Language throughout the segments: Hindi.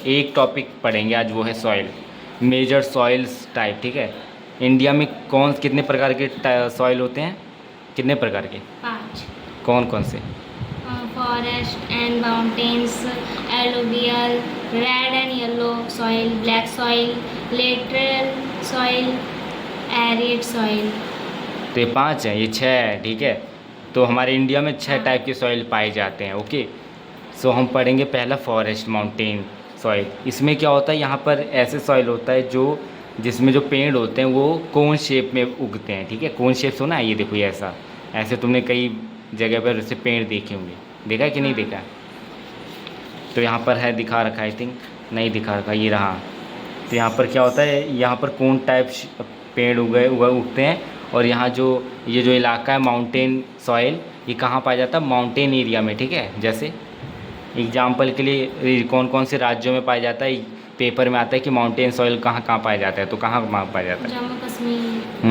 एक टॉपिक पढ़ेंगे आज, वो है सॉइल, मेजर सॉइल्स टाइप, ठीक है। इंडिया में कितने प्रकार के सॉइल होते हैं, कितने प्रकार के? 5। कौन कौन से? Forest and mountains, alluvial, red and yellow soil, black soil, lateral soil, arid soil. तो ये 5 हैं, ये 6 है, ठीक है। तो हमारे इंडिया में 6 टाइप के सॉइल पाए जाते हैं, ओके। सो हम पढ़ेंगे पहला फॉरेस्ट माउंटेन सॉइल। इसमें क्या होता है, यहाँ पर ऐसे सॉइल होता है जो जिसमें जो पेड़ होते हैं वो कोन शेप में उगते हैं, ठीक है। कोन शेप सुना है, ये देखो ये ऐसा, ऐसे तुमने कई जगह पर ऐसे पेड़ देखे होंगे, देखा है कि नहीं देखा? तो यहाँ पर है, दिखा रखा है, आई थिंक नहीं दिखा रखा, ये रहा। तो यहाँ पर क्या होता है, यहाँ पर कोन टाइप पेड़ उगते हैं। और यहाँ जो ये जो इलाका है माउंटेन सॉइल, ये कहाँ पाया जाता है, माउंटेन एरिया में, ठीक है। जैसे एग्जाम्पल के लिए कौन कौन से राज्यों में पाया जाता है, पेपर में आता है कि माउंटेन सॉइल कहाँ कहाँ पाया जाता है, तो कहाँ पाया जाता है? जम्मू कश्मीर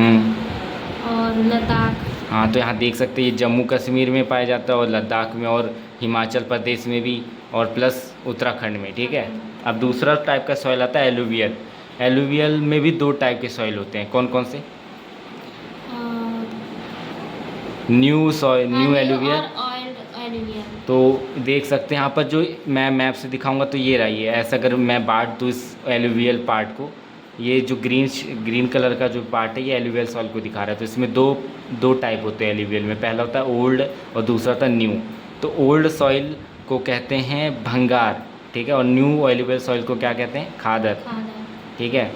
और लद्दाख। हाँ, तो यहाँ देख सकते हैं ये जम्मू कश्मीर में पाया जाता है और लद्दाख में और हिमाचल प्रदेश में भी और प्लस उत्तराखंड में, ठीक है। अब दूसरा टाइप का सॉइल आता है एलुवियल। एलुवियल में भी 2 टाइप के सॉइल होते हैं, कौन कौन से? New soil, new alluvial. तो देख सकते हैं यहाँ पर जो मैं मैप से दिखाऊंगा, तो ये रहा, ये ऐसा अगर मैं बांट दूँ इस एलुवियल पार्ट को, ये जो ग्रीन कलर का जो पार्ट है ये एलुवियल सॉइल को दिखा रहा है। तो इसमें दो टाइप होते हैं एलुवियल में, पहला होता है ओल्ड और दूसरा होता है न्यू। तो ओल्ड सॉइल को कहते हैं भंगार, ठीक है, और न्यू एलुवियल सॉइल को क्या कहते हैं, खादर, ठीक है।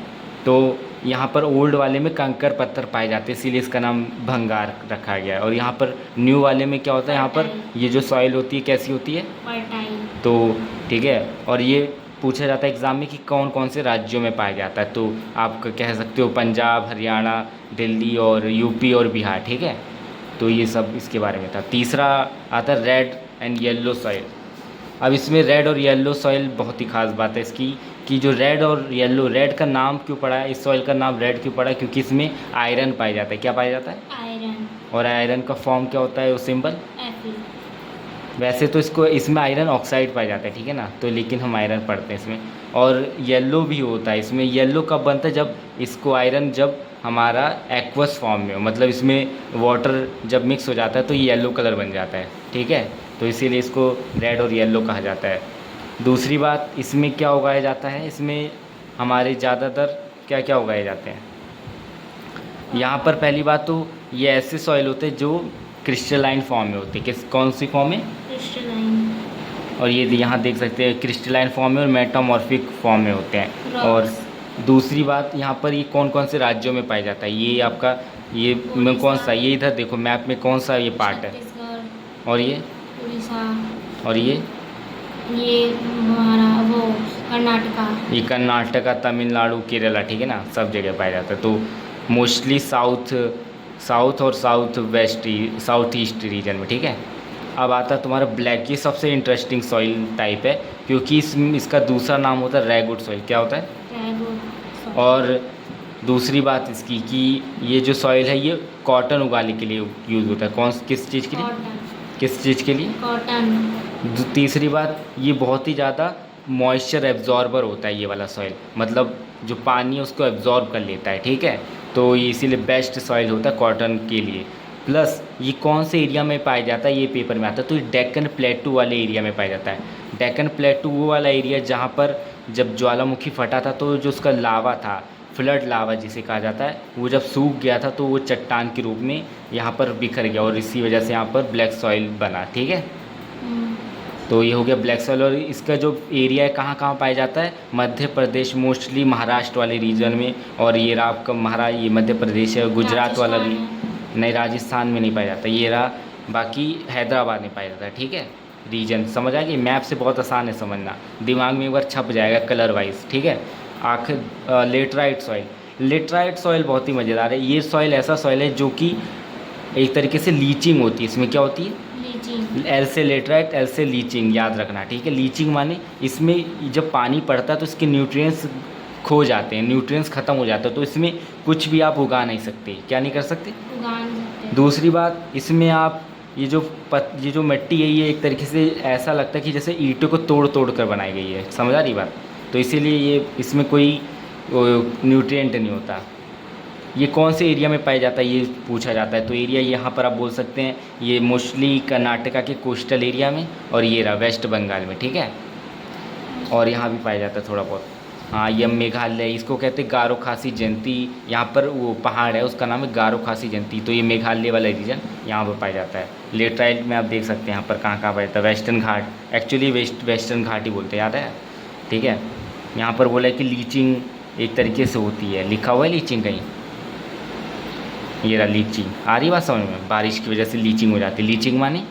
तो यहाँ पर ओल्ड वाले में कंकर पत्थर पाए जाते हैं, इसीलिए इसका नाम भंगार रखा गया है। और यहाँ पर न्यू वाले में क्या होता है, यहाँ पर ये जो सॉइल होती है कैसी होती है, तो ठीक है। और ये पूछा जाता है एग्ज़ाम में कि कौन कौन से राज्यों में पाया जाता है, तो आप कह सकते हो पंजाब, हरियाणा, दिल्ली और यूपी और बिहार, ठीक है। तो ये सब इसके बारे में था। तीसरा आता है रेड एंड येलो सॉइल। अब इसमें रेड और येलो सॉइल बहुत ही ख़ास बात है इसकी, कि जो रेड और येलो, रेड का नाम क्यों पड़ा है, इस सॉइल का नाम रेड क्यों पड़ा है, क्योंकि इसमें आयरन पाया जाता है। क्या पाया जाता है? आयरन। और आयरन का फॉर्म क्या होता है, वो सिंबल? Fe। वैसे तो इसमें आयरन ऑक्साइड पाया जाता है, ठीक है ना, तो लेकिन हम आयरन पढ़ते हैं इसमें। और येलो भी होता है इसमें। येलो कब बनता है, जब इसको आयरन जब हमारा एक्वस फॉर्म में हो, मतलब इसमें वाटर जब मिक्स हो जाता है तो ये येलो कलर बन जाता है, ठीक है। तो इसीलिए इसको रेड और येलो कहा जाता है। दूसरी बात, इसमें क्या उगाया जाता है, इसमें हमारे ज़्यादातर क्या क्या उगाए जाते हैं यहाँ पर। पहली बात तो ये ऐसे सॉइल होते हैं जो क्रिस्टलाइन फॉर्म में होते हैं। कौन सी फॉर्म में? क्रिस्टलाइन। और ये यहाँ देख सकते हैं क्रिस्टलाइन फॉर्म में और मेटामॉर्फिक फॉर्म में होते हैं। और दूसरी बात, यहाँ पर ये कौन कौन से राज्यों में पाया जाता है, ये आपका ये में कौन सा, ये इधर देखो मैप में कौन सा ये पार्ट है, और ये उड़ीसा, और ये हमारा वो कर्नाटका, ये कर्नाटका, तमिलनाडु, केरला, ठीक है ना, सब जगह पाया जाता है। तो मोस्टली साउथ और साउथ ईस्ट रीजन में, ठीक है। अब आता है तुम्हारा ब्लैक, ये सबसे इंटरेस्टिंग सॉइल टाइप है, क्योंकि इसका दूसरा नाम होता है रेगुड सॉइल। क्या होता है? रेगुड। और दूसरी बात इसकी कि ये जो सॉइल है ये कॉटन उगाने के लिए यूज़ होता है। किस चीज़ के लिए? किस चीज़ के लिए? कॉटन। तीसरी बात, ये बहुत ही ज़्यादा मॉइस्चर एब्जॉर्बर होता है ये वाला सॉइल, मतलब जो पानी है उसको एब्जॉर्ब कर लेता है, ठीक है। तो ये इसीलिए बेस्ट सॉइल होता है कॉटन के लिए। प्लस ये कौन से एरिया में पाया जाता है, ये पेपर में आता है, तो ये डेक्कन प्लेटू वाले एरिया में पाया जाता है। डेक्कन प्लेटू वो वाला एरिया जहाँ पर जब ज्वालामुखी फटा था तो जो उसका लावा था, फ्लड लावा जिसे कहा जाता है, वो जब सूख गया था तो वो चट्टान के रूप में यहाँ पर बिखर गया और इसी वजह से यहाँ पर ब्लैक सॉइल बना, ठीक है। तो ये हो गया ब्लैक सॉइल। और इसका जो एरिया है कहाँ कहाँ पाया जाता है, मध्य प्रदेश, मोस्टली महाराष्ट्र वाले रीजन में। और ये रहा आपका ये मध्य प्रदेश है, गुजरात वाला भी नहीं, राजस्थान में नहीं पाया जाता, ये रहा। बाकी हैदराबाद में पाया जाता है, ठीक है। रीजन समझ आ गई, मैप से बहुत आसान है समझना, दिमाग में एक बार छप जाएगा कलर वाइज, ठीक है। आखिर लेटराइट सॉइल। लेटराइट सॉइल बहुत ही मज़ेदार है। ये सॉइल ऐसा सॉइल है जो कि एक तरीके से लीचिंग होती है। इसमें क्या होती है? एल से लेटराइट, एल से लीचिंग, याद रखना, ठीक है। लीचिंग माने इसमें जब पानी पड़ता है तो इसके न्यूट्रिएंट्स खो जाते हैं, न्यूट्रिएंट्स ख़त्म हो जाते हैं, तो इसमें कुछ भी आप उगा नहीं सकते। क्या नहीं कर सकते? उगा नहीं सकते। दूसरी बात, इसमें आप ये जो मिट्टी है ये एक तरीके से ऐसा लगता है कि जैसे ईंटों को तोड़ तोड़ कर बनाई गई है, समझ आ रही बात? तो इसीलिए ये इसमें कोई न्यूट्रिएंट नहीं होता। ये कौन से एरिया में पाया जाता है ये पूछा जाता है, तो एरिया यहाँ पर आप बोल सकते हैं ये मोस्टली कर्नाटका के कोस्टल एरिया में, और ये रहा वेस्ट बंगाल में, ठीक है। और यहाँ भी पाया जाता है थोड़ा बहुत। हाँ, ये मेघालय, इसको कहते हैं गारो खासी जयंती। यहाँ पर वो पहाड़ है उसका नाम है गारो खासी जयंती, तो ये मेघालय वाला रीजन यहाँ पर पाया जाता है। लेटराइट में आप देख सकते हैं यहाँ पर कहाँ कहाँ पाया जाता है। वेस्टर्न घाट, एक्चुअली वेस्टर्न घाट ही बोलते हैं, याद है, ठीक है। यहाँ पर बोला है कि लीचिंग एक तरीके से होती है, लिखा हुआ है लीचिंग कहीं, ये रहा लीचिंग। आ रही बात समझ में, बारिश की वजह से लीचिंग हो जाती है। लीचिंग माने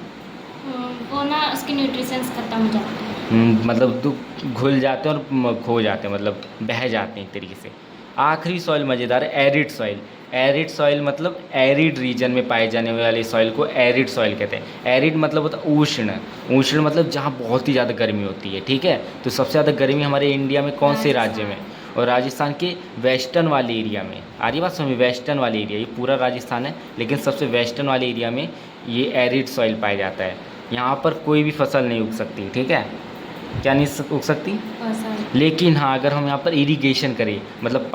वो ना उसके न्यूट्रिशंस खत्म हो जाते हैं। मतलब तो घुल जाते हैं और खो जाते हैं, मतलब बह जाते हैं एक तरीके से। आखिरी सॉइल मज़ेदार है, एरिड सॉइल। एरिड सॉइल मतलब एरिड रीजन में पाए जाने वाले सॉइल को एरिड सॉइल कहते हैं। एरिड मतलब होता है उष्ण, उष्ण मतलब जहाँ बहुत ही ज़्यादा गर्मी होती है, ठीक है। तो सबसे ज़्यादा गर्मी हमारे इंडिया में कौन से राज्य में, और राजस्थान के वेस्टर्न वाले एरिया में। आ रही बात समझ, वेस्टर्न वाले एरिया, ये पूरा राजस्थान है लेकिन सबसे वेस्टर्न वाले एरिया में ये एरिड सॉइल पाया जाता है। यहाँ पर कोई भी फसल नहीं उग सकती, ठीक है, क्या नहीं उग सकती। फसल। लेकिन हाँ, अगर हम यहाँ पर इरिगेशन करें, मतलब